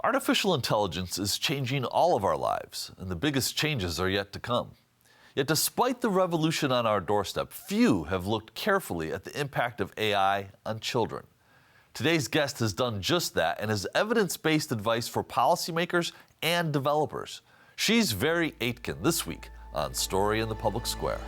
Artificial intelligence is changing all of our lives, and the biggest changes are yet to come. Yet despite the revolution on our doorstep, few have looked carefully at the impact of AI on children. Today's guest has done just that and has evidence-based advice for policymakers and developers. She's Mhairi Aitken this week on Story in the Public Square.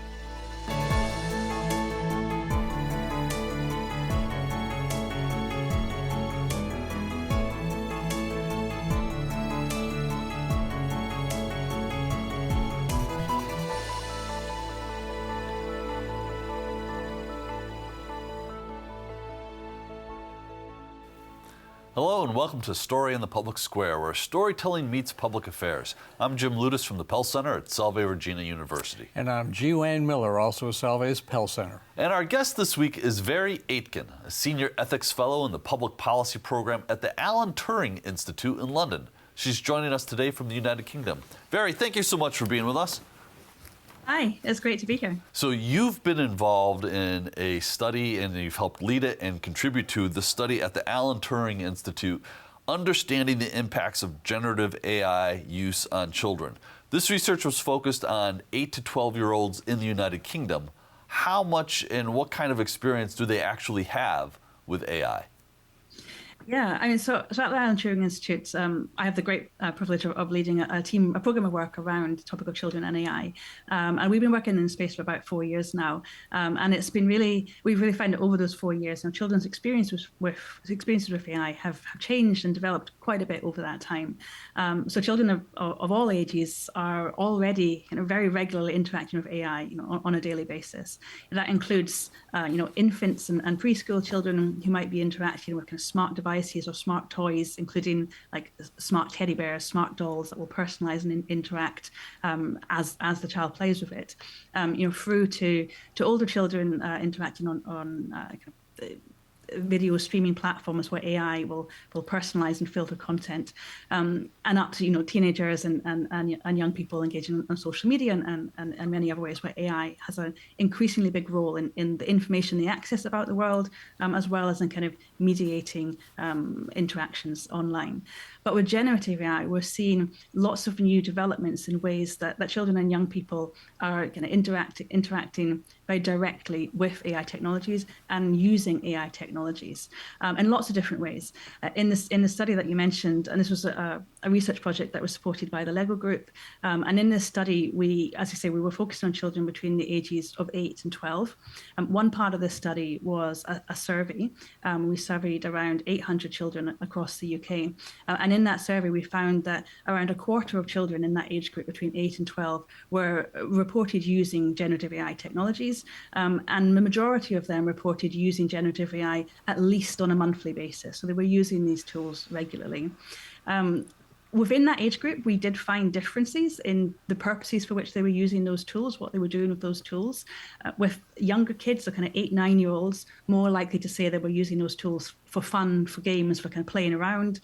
Hello and welcome to Story in the Public Square, where storytelling meets public affairs. I'm Jim Ludis from the Pell Center at Salve Regina University. And I'm G. Wayne Miller, also at Salve's Pell Center. And our guest this week is Mhairi Aitken, a Senior Ethics Fellow in the Public Policy Program at the Alan Turing Institute in London. She's joining us today from the United Kingdom. Mhairi, thank you so much for being with us. Hi, it's great to be here. So you've been involved in a study and you've helped lead it and contribute to the study at the Alan Turing Institute, understanding the impacts of generative AI use on children. This research was focused on 8 to 12-year-olds in the United Kingdom. How much and what kind of experience do they actually have with AI? Yeah, I mean, so at the Alan Turing Institute, I have the great privilege of leading a program of work around the topic of children and AI. And we've been working in the space for about 4 years now. And it's been we've really found that over those 4 years, children's experiences with AI have changed and developed quite a bit over that time. So children of all ages are already very regularly interacting with AI on a daily basis. And that includes infants and preschool children who might be interacting with kind of smart devices or smart toys, including like smart teddy bears, smart dolls that will personalize and interact as the child plays with it, through to older children interacting on video streaming platforms where AI will personalize and filter content, and up to teenagers and young people engaging on social media and many other ways where AI has an increasingly big role in the information they access about the world, as well as in kind of mediating interactions online. But with generative AI, we're seeing lots of new developments in ways that children and young people are kind of interacting very directly with AI technologies and using AI technologies in lots of different ways. In the study that you mentioned, and this was a research project that was supported by the LEGO Group, and in this study, we were focused on children between the ages of 8 and 12. One part of this study was a survey. We surveyed around 800 children across the UK. And in that survey, we found that around a quarter of children in that age group between 8 and 12 were reported using generative AI technologies. And the majority of them reported using generative AI at least on a monthly basis. So they were using these tools regularly. Within that age group, we did find differences in the purposes for which they were using those tools, what they were doing with those tools. With younger kids, so kind of 8, 9-year-olds, more likely to say they were using those tools for fun, for games, for kind of playing around,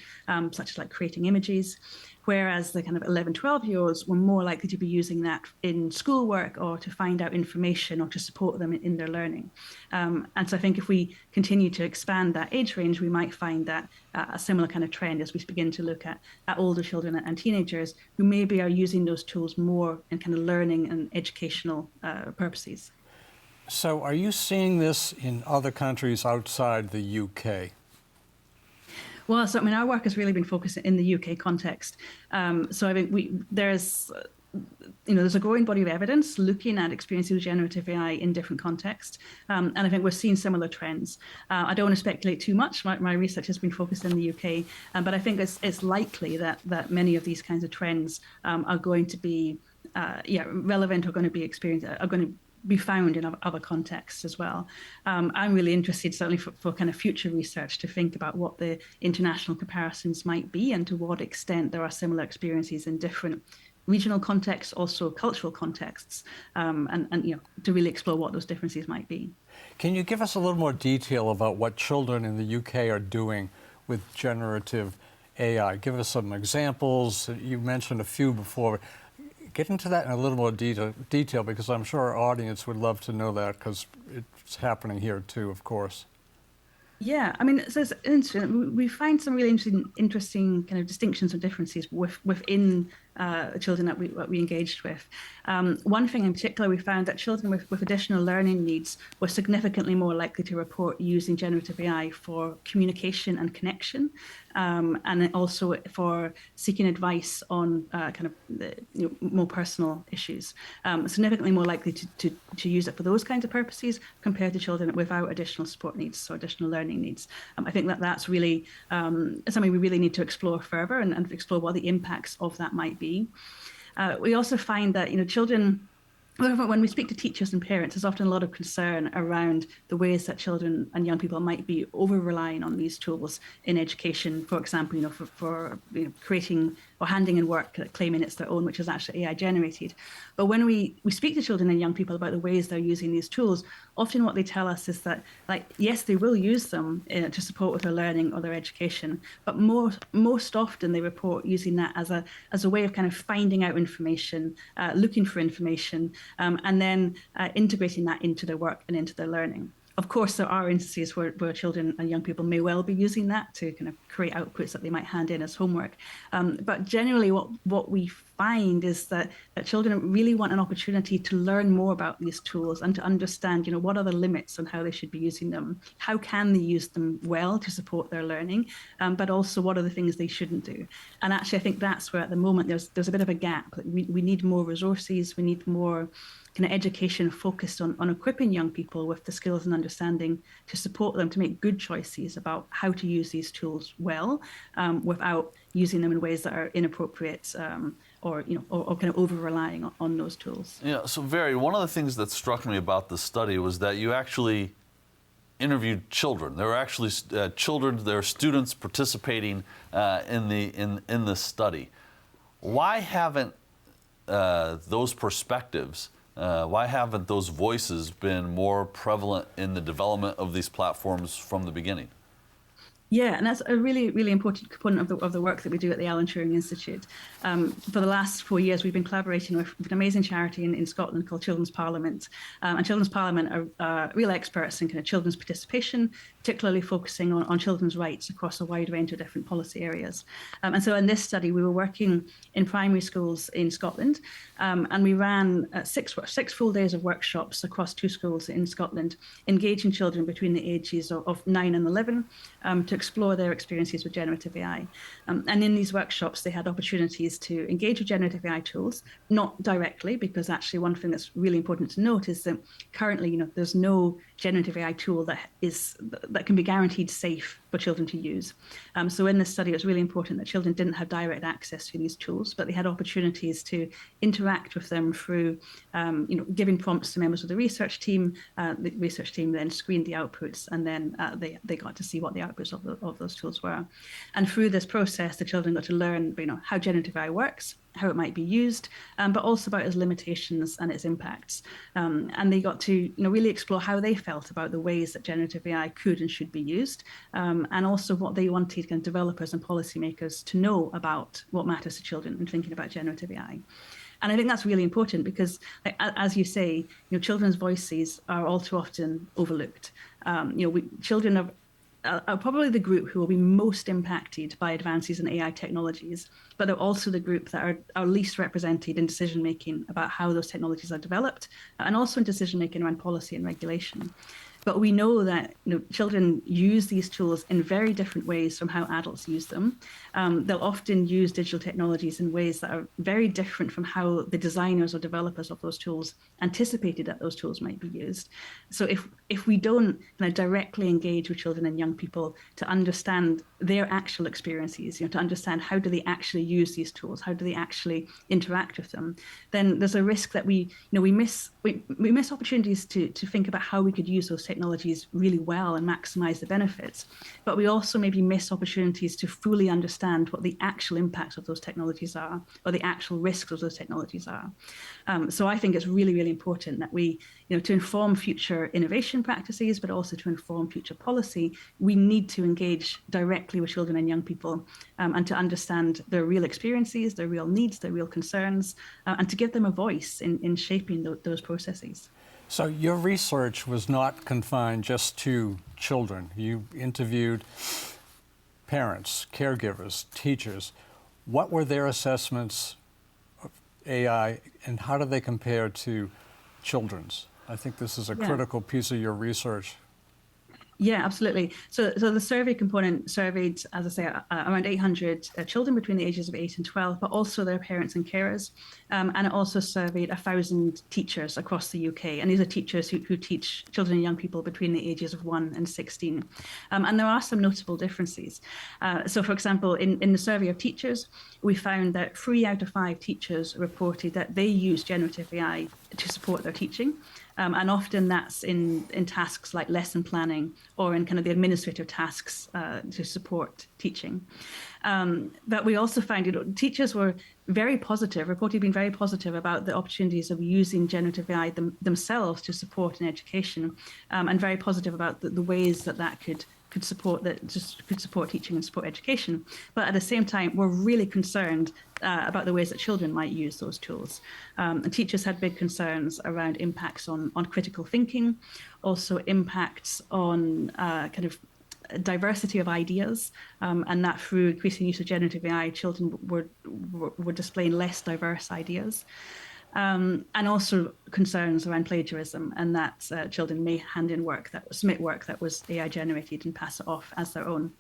such as like creating images. Whereas the kind of 11, 12-year-olds were more likely to be using that in schoolwork or to find out information or to support them in their learning. And so I think if we continue to expand that age range, we might find that a similar kind of trend as we begin to look at older children and teenagers who maybe are using those tools more in kind of learning and educational purposes. So are you seeing this in other countries outside the UK? Well, so I mean, our work has really been focused in the UK context. So I think there's a growing body of evidence looking at experiences with generative AI in different contexts. And I think we're seeing similar trends. I don't want to speculate too much. My research has been focused in the UK, but I think it's likely that many of these kinds of trends are going to be relevant or going to be experienced, are going to be found in other contexts as well. I'm really interested, certainly for kind of future research, to think about what the international comparisons might be and to what extent there are similar experiences in different regional contexts, also cultural contexts, and to really explore what those differences might be. Can you give us a little more detail about what children in the UK are doing with generative AI? Give us some examples. You mentioned a few before. Get into that in a little more detail, because I'm sure our audience would love to know that, because it's happening here too, of course. Yeah, I mean, so it's interesting. We find some really interesting kind of distinctions and differences within the children that we engaged with. One thing in particular, we found that children with additional learning needs were significantly more likely to report using generative AI for communication and connection, and also for seeking advice on kind of more personal issues. Significantly more likely to use it for those kinds of purposes compared to children without additional support needs, so additional learning needs. I think that that's really something we really need to explore further and explore what the impacts of that might be. We also find that children, when we speak to teachers and parents, there's often a lot of concern around the ways that children and young people might be over-relying on these tools in education, for example, for creating or handing in work, claiming it's their own, which is actually AI generated. But when we speak to children and young people about the ways they're using these tools, often what they tell us is that, yes, they will use them to support with their learning or their education, but most often they report using that as a way of kind of finding out information, looking for information, and then integrating that into their work and into their learning. Of course, there are instances where children and young people may well be using that to kind of create outputs that they might hand in as homework. But generally, what we find is that children really want an opportunity to learn more about these tools and to understand, what are the limits on how they should be using them, how can they use them well to support their learning, but also what are the things they shouldn't do. And actually, I think that's where at the moment there's a bit of a gap. We need more resources, we need more kind of education focused on equipping young people with the skills and understanding to support them to make good choices about how to use these tools well, without using them in ways that are inappropriate, or kind of over relying on those tools. Yeah. So, Mhairi, one of the things that struck me about this study was that you actually interviewed children. There were actually children, there were students participating in this study. Why haven't those perspectives? Why haven't those voices been more prevalent in the development of these platforms from the beginning? Yeah, and that's a really, really important component of the work that we do at the Alan Turing Institute. For the last 4 years, we've been collaborating with an amazing charity in Scotland called Children's Parliament. And Children's Parliament are real experts in kind of children's participation, particularly focusing on children's rights across a wide range of different policy areas. And so in this study, we were working in primary schools in Scotland, and we ran six full days of workshops across 2 schools in Scotland, engaging children between the ages of 9 and 11 to explore their experiences with generative AI. And in these workshops, they had opportunities to engage with generative AI tools, not directly, because actually one thing that's really important to note is that currently, there's no generative AI tool that can be guaranteed safe for children to use. So in this study, it was really important that children didn't have direct access to these tools, but they had opportunities to interact with them through, giving prompts to members of the research team. The research team then screened the outputs, and then they got to see what the outputs of those tools were. And through this process, the children got to learn, how generative AI works, how it might be used, but also about its limitations and its impacts. And they got to really explore how they felt about the ways that generative AI could and should be used, and also what they wanted kind of developers and policymakers to know about what matters to children in thinking about generative AI. And I think that's really important because, as you say, children's voices are all too often overlooked. Children are probably the group who will be most impacted by advances in AI technologies, but they're also the group that are least represented in decision-making about how those technologies are developed, and also in decision-making around policy and regulation. But we know that children use these tools in very different ways from how adults use them. They'll often use digital technologies in ways that are very different from how the designers or developers of those tools anticipated that those tools might be used. So if we don't directly engage with children and young people to understand their actual experiences, to understand how do they actually use these tools, how do they actually interact with them, then there's a risk that we miss opportunities to think about how we could use those technologies really well and maximize the benefits. But we also maybe miss opportunities to fully understand what the actual impacts of those technologies are, or the actual risks of those technologies are. So I think it's really, really important that we, to inform future innovation practices, but also to inform future policy, we need to engage directly with children and young people, and to understand their real experiences, their real needs, their real concerns, and to give them a voice in shaping those processes. So your research was not confined just to children. You interviewed parents, caregivers, teachers. What were their assessments of AI, and how do they compare to children's? I think this is a critical piece of your research. Yeah, absolutely. So the survey component surveyed, as I say, around 800 children between the ages of 8 and 12, but also their parents and carers. And it also surveyed 1,000 teachers across the UK. And these are teachers who teach children and young people between the ages of 1 and 16. And there are some notable differences. So, for example, in the survey of teachers, we found that 3 out of 5 teachers reported that they use generative AI to support their teaching. And often that's in tasks like lesson planning or in kind of the administrative tasks to support teaching. But we also found, teachers were very positive, reported being very positive about the opportunities of using generative AI themselves to support in education, and very positive about the ways that could support teaching and support education. But at the same time, we're really concerned about the ways that children might use those tools. And teachers had big concerns around impacts on critical thinking, also impacts on kind of diversity of ideas, and that through increasing use of generative AI, children were displaying less diverse ideas. And also concerns around plagiarism, and that children may submit work that was AI generated and pass it off as their own.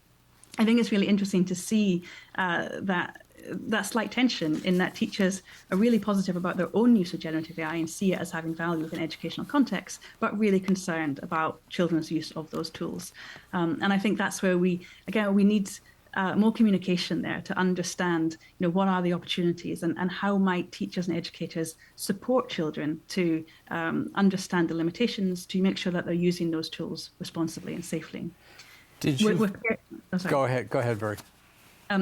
I think it's really interesting to see that slight tension in that teachers are really positive about their own use of generative AI and see it as having value within educational contexts, but really concerned about children's use of those tools. And I think that's where we need more communication there to understand, what are the opportunities and how might teachers and educators support children to understand the limitations, to make sure that they're using those tools responsibly and safely. Did you? Go ahead, Mhairi.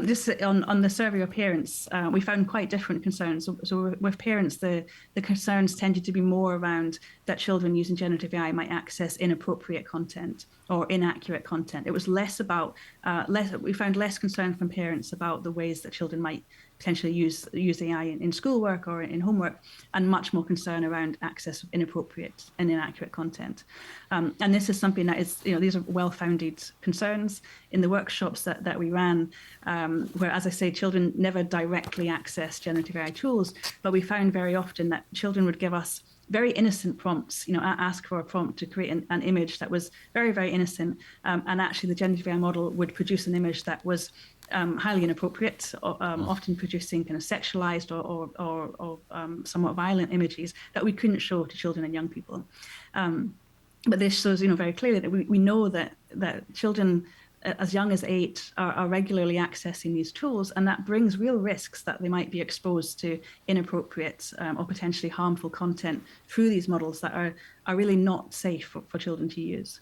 Just on the survey of parents, we found quite different concerns. So with parents, the concerns tended to be more around that children using generative AI might access inappropriate content or inaccurate content. It was less about, we found less concern from parents about the ways that children might potentially use AI in schoolwork or in homework, and much more concern around access of inappropriate and inaccurate content. And this is something that is, these are well-founded concerns. In the workshops that we ran, where, as I say, children never directly access generative AI tools, but we found very often that children would give us very innocent prompts, ask for a prompt to create an image that was very, very innocent. And actually the generative AI model would produce an image that was highly inappropriate, often producing kind of sexualized or somewhat violent images that we couldn't show to children and young people. But this shows, very clearly that we know that children as young as 8 are regularly accessing these tools, and that brings real risks that they might be exposed to inappropriate or potentially harmful content through these models that are really not safe for children to use.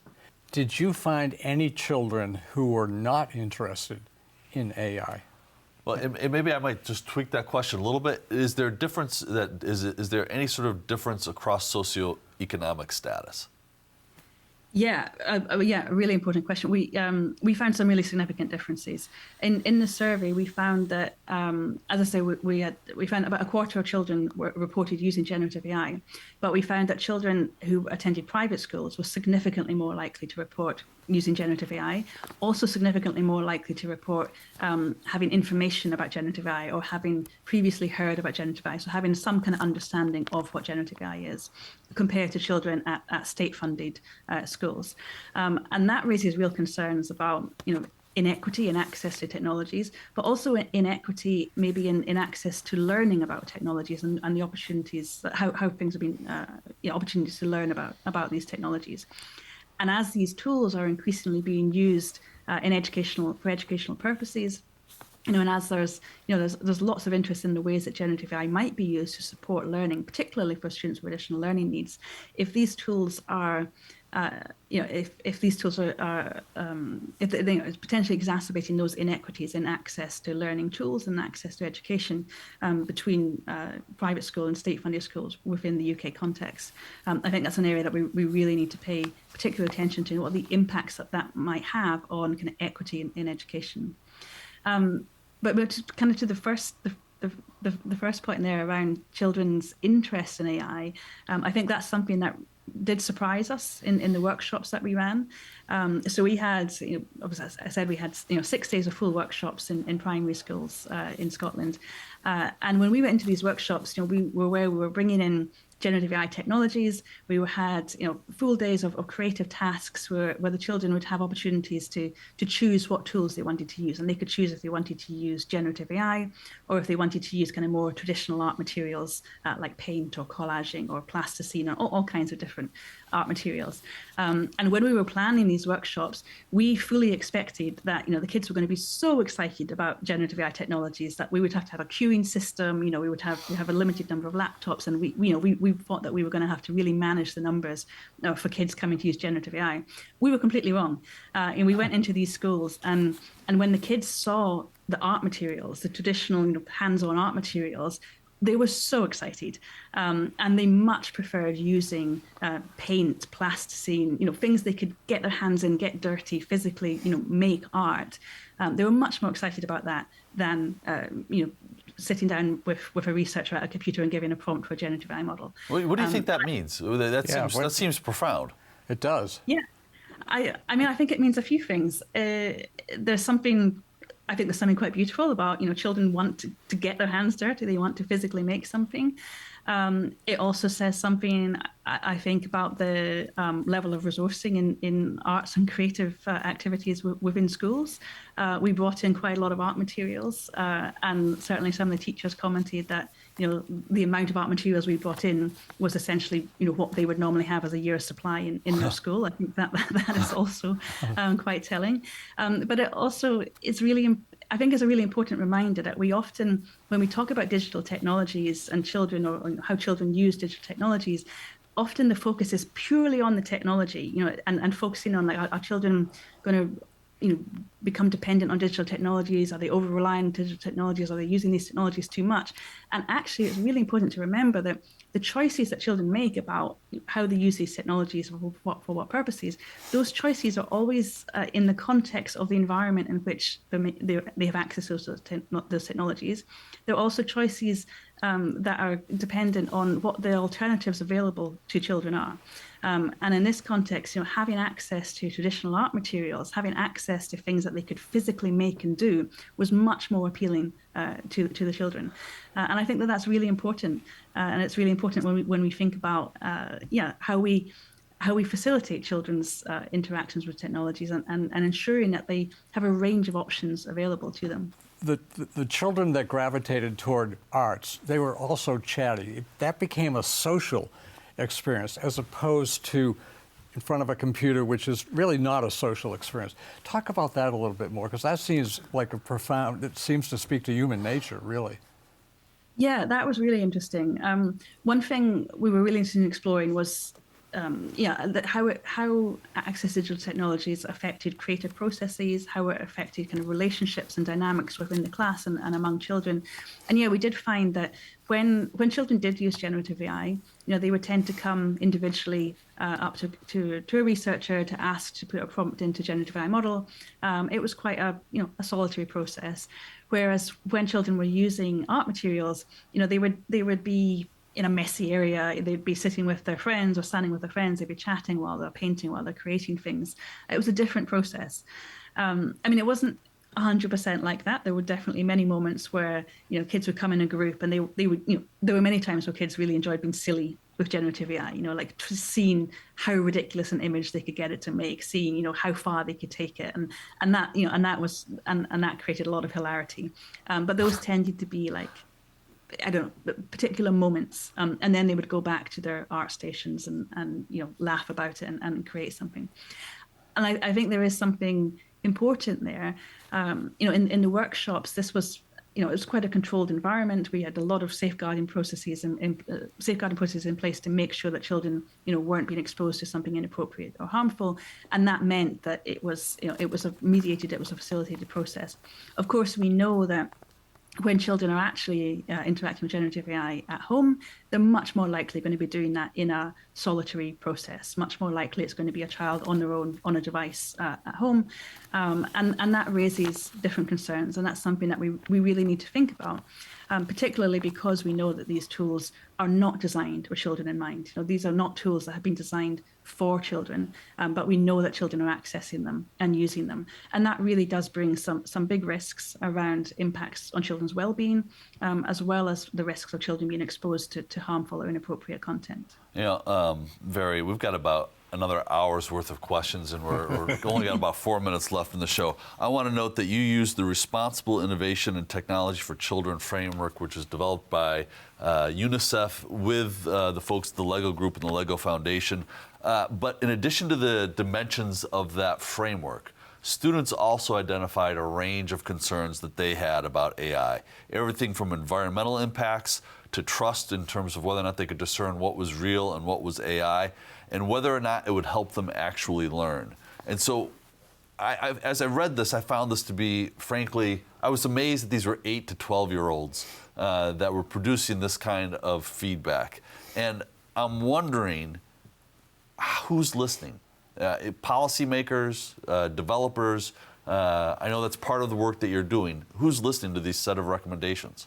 Did you find any children who were not interested in AI? Well, and maybe I might just tweak that question a little bit. Is there is there any sort of difference across socioeconomic status? Yeah, a really important question. We found some really significant differences in the survey. We found that, as I say, we found about a quarter of children were reported using generative AI, but we found that children who attended private schools were significantly more likely to report using generative AI, also significantly more likely to report having information about generative AI or having previously heard about generative AI, so having some kind of understanding of what generative AI is, compared to children at state-funded schools. And that raises real concerns about, inequity in access to technologies, but also inequity maybe in access to learning about technologies and the opportunities, how things have been, opportunities to learn about these technologies. And as these tools are increasingly being used for educational purposes, and as there's lots of interest in the ways that generative AI might be used to support learning, particularly for students with additional learning needs. If these tools are, if these tools are it's potentially exacerbating those inequities in access to learning tools and access to education between private school and state-funded schools within the UK context. I think that's an area that we really need to pay particular attention to, what the impacts that might have on kind of equity in education. But we're kind of to the the first point there around children's interest in AI, I think that's something that did surprise us in the workshops that we ran. So we had, as I said, we had 6 days of full workshops in primary schools in Scotland. And when we went into these workshops, we were bringing in generative AI technologies. We had full days of creative tasks where the children would have opportunities to choose what tools they wanted to use, and they could choose if they wanted to use generative AI or if they wanted to use kind of more traditional art materials like paint or collaging or plasticine or all kinds of different art materials. And when we were planning these workshops, we fully expected that the kids were going to be so excited about generative AI technologies that we would have to have a queuing system. We would have a limited number of laptops, and we thought that we were going to have to really manage the numbers for kids coming to use generative AI. We were completely wrong, and we went into these schools, and when the kids saw the art materials, the traditional hands-on art materials, they were so excited, and they much preferred using paint, plasticine, things they could get their hands in, get dirty, physically, make art. They were much more excited about that than sitting down with a researcher at a computer and giving a prompt for a generative AI model. What do you think that means? That seems profound. It does. Yeah, I think it means a few things. There's something quite beautiful about, children want to get their hands dirty. They want to physically make something. It also says something, I think, about the level of resourcing in arts and creative activities within schools. We brought in quite a lot of art materials, and certainly some of the teachers commented that the amount of art materials we brought in was essentially what they would normally have as a year's supply in their school. I think that is also quite telling. But it also is really, I think, is a really important reminder that we often, when we talk about digital technologies and children, or how children use digital technologies, often the focus is purely on the technology, and focusing on, like, are children going to become dependent on digital technologies? Are they over-reliant on digital technologies? Are they using these technologies too much? And actually, it's really important to remember that the choices that children make about how they use these technologies for what purposes, those choices are always in the context of the environment in which they have access to those technologies. They're also choices that are dependent on what the alternatives available to children are. And in this context, having access to traditional art materials, having access to things that they could physically make and do, was much more appealing to the children. And I think that that's really important. And it's really important when we think about how we facilitate children's interactions with technologies and ensuring that they have a range of options available to them. The children that gravitated toward arts, they were also chatty. That became a social experience as opposed to in front of a computer, which is really not a social experience. Talk about that a little bit more, because that seems like it seems to speak to human nature, really. Yeah, that was really interesting. One thing we were really interested in exploring was how access to digital technologies affected creative processes, how it affected kind of relationships and dynamics within the class and among children. And we did find that when children did use generative AI, they would tend to come individually up to a researcher to ask to put a prompt into generative AI model. It was quite a solitary process. Whereas when children were using art materials, they would be in a messy area. They'd be sitting with their friends or standing with their friends. They'd be chatting while they're painting, while they're creating things. It was a different process. It wasn't 100% like that. There were definitely many moments where kids would come in a group, and they would there were many times where kids really enjoyed being silly with generative AI. Like seeing how ridiculous an image they could get it to make, seeing how far they could take it, and that created a lot of hilarity. But those tended to be like, I don't know, particular moments, and then they would go back to their art stations and laugh about it and create something. And I think there is something important there. In the workshops, this was it was quite a controlled environment. We had a lot of safeguarding processes in place to make sure that children weren't being exposed to something inappropriate or harmful, and that meant that it was a mediated, it was a facilitated process. Of course, we know that when children are actually interacting with generative AI at home, they're much more likely going to be doing that in a solitary process. Much more likely it's going to be a child on their own on a device at home. And that raises different concerns. And that's something that we really need to think about. particularly because we know that these tools are not designed with children in mind. These are not tools that have been designed for children, but we know that children are accessing them and using them. And that really does bring some big risks around impacts on children's well-being, as well as the risks of children being exposed to harmful or inappropriate content. Mhairi, we've got about another hour's worth of questions, and we're only got about 4 minutes left in the show. I want to note that you use the Responsible Innovation and Technology for Children framework, which was developed by UNICEF with the folks at the LEGO Group and the LEGO Foundation. But in addition to the dimensions of that framework, students also identified a range of concerns that they had about AI. Everything from environmental impacts to trust in terms of whether or not they could discern what was real and what was AI, and whether or not it would help them actually learn. And so, as I read this, I found this to be, frankly, I was amazed that these were 8 to 12-year-olds that were producing this kind of feedback. And I'm wondering, who's listening? Policymakers, developers, I know that's part of the work that you're doing. Who's listening to these set of recommendations?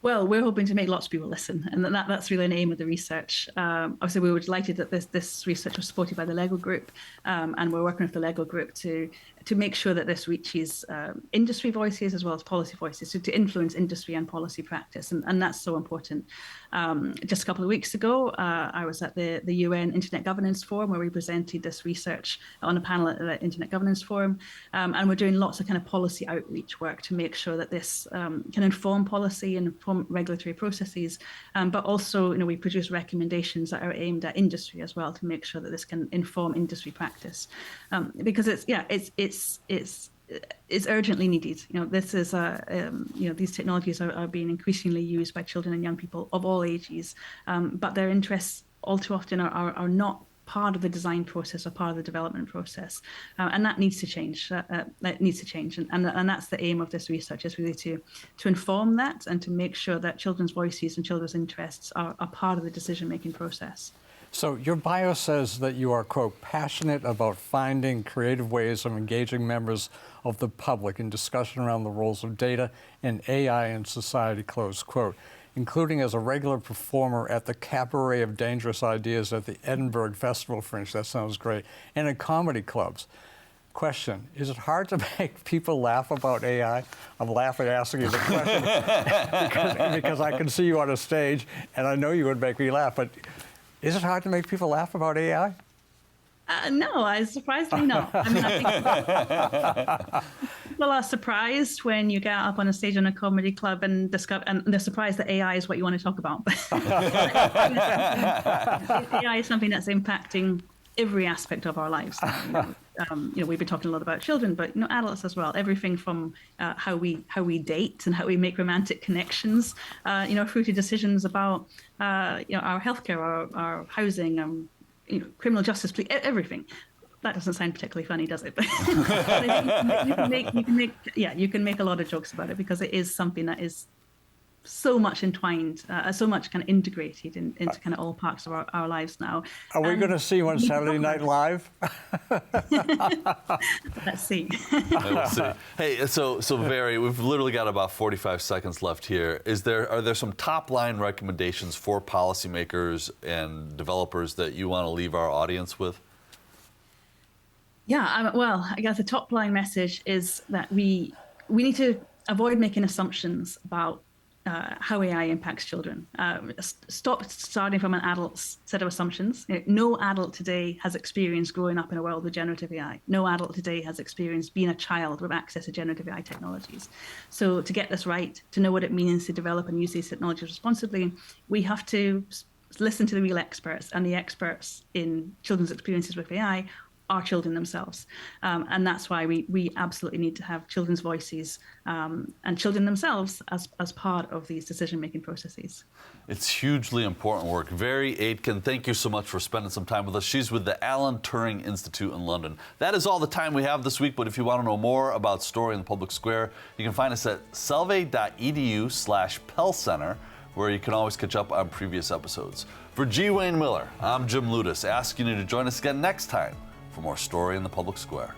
Well, we're hoping to make lots of people listen, and that's really an aim of the research. Obviously, we were delighted that this research was supported by the LEGO Group, and we're working with the LEGO Group to make sure that this reaches industry voices as well as policy voices, so to influence industry and policy practice, and that's so important. Just a couple of weeks ago, I was at the UN Internet Governance Forum, where we presented this research on a panel at the Internet Governance Forum, and we're doing lots of kind of policy outreach work to make sure that this can inform policy and inform regulatory processes, but also, we produce recommendations that are aimed at industry as well to make sure that this can inform industry practice, because it's urgently needed. This is these technologies are being increasingly used by children and young people of all ages, but their interests all too often are not part of the design process or part of the development process, and that needs to change. That needs to change, and that's the aim of this research, is really to inform that and to make sure that children's voices and children's interests are part of the decision-making process. So your bio says that you are, quote, passionate about finding creative ways of engaging members of the public in discussion around the roles of data and AI in society, close quote, including as a regular performer at the Cabaret of Dangerous Ideas at the Edinburgh Festival Fringe. That sounds great. And in comedy clubs. Question, is it hard to make people laugh about AI? I'm laughing asking you the question because I can see you on a stage and I know you would make me laugh, but is it hard to make people laugh about AI? No, surprisingly no. I mean, I think people are surprised when you get up on a stage in a comedy club and they're surprised that AI is what you want to talk about. AI is something that's impacting every aspect of our lives. We've been talking a lot about children, but adults as well. Everything from how we date and how we make romantic connections, through to decisions about our healthcare, our housing, criminal justice, everything. That doesn't sound particularly funny, does it? But you can make a lot of jokes about it because it is something that is so much entwined, so much kind of integrated into kind of all parts of our lives now. Are we going to see you on Saturday Night Live? Let's see. We'll see. Hey, so Mhairi, we've literally got about 45 seconds left here. Are there some top-line recommendations for policymakers and developers that you want to leave our audience with? Yeah, well, I guess the top-line message is that we need to avoid making assumptions about how AI impacts children. Stop starting from an adult's set of assumptions. No adult today has experienced growing up in a world with generative AI. No adult today has experienced being a child with access to generative AI technologies. So to get this right, to know what it means to develop and use these technologies responsibly, we have to listen to the real experts, and the experts in children's experiences with AI are children themselves. And that's why we absolutely need to have children's voices and children themselves as part of these decision-making processes. It's hugely important work. Mhairi Aitken, thank you so much for spending some time with us. She's with the Alan Turing Institute in London. That is all the time we have this week, but if you want to know more about Story in the Public Square, you can find us at selve.edu/Pell Center, where you can always catch up on previous episodes. For G. Wayne Miller, I'm Jim Ludis, asking you to join us again next time for more Story in the Public Square.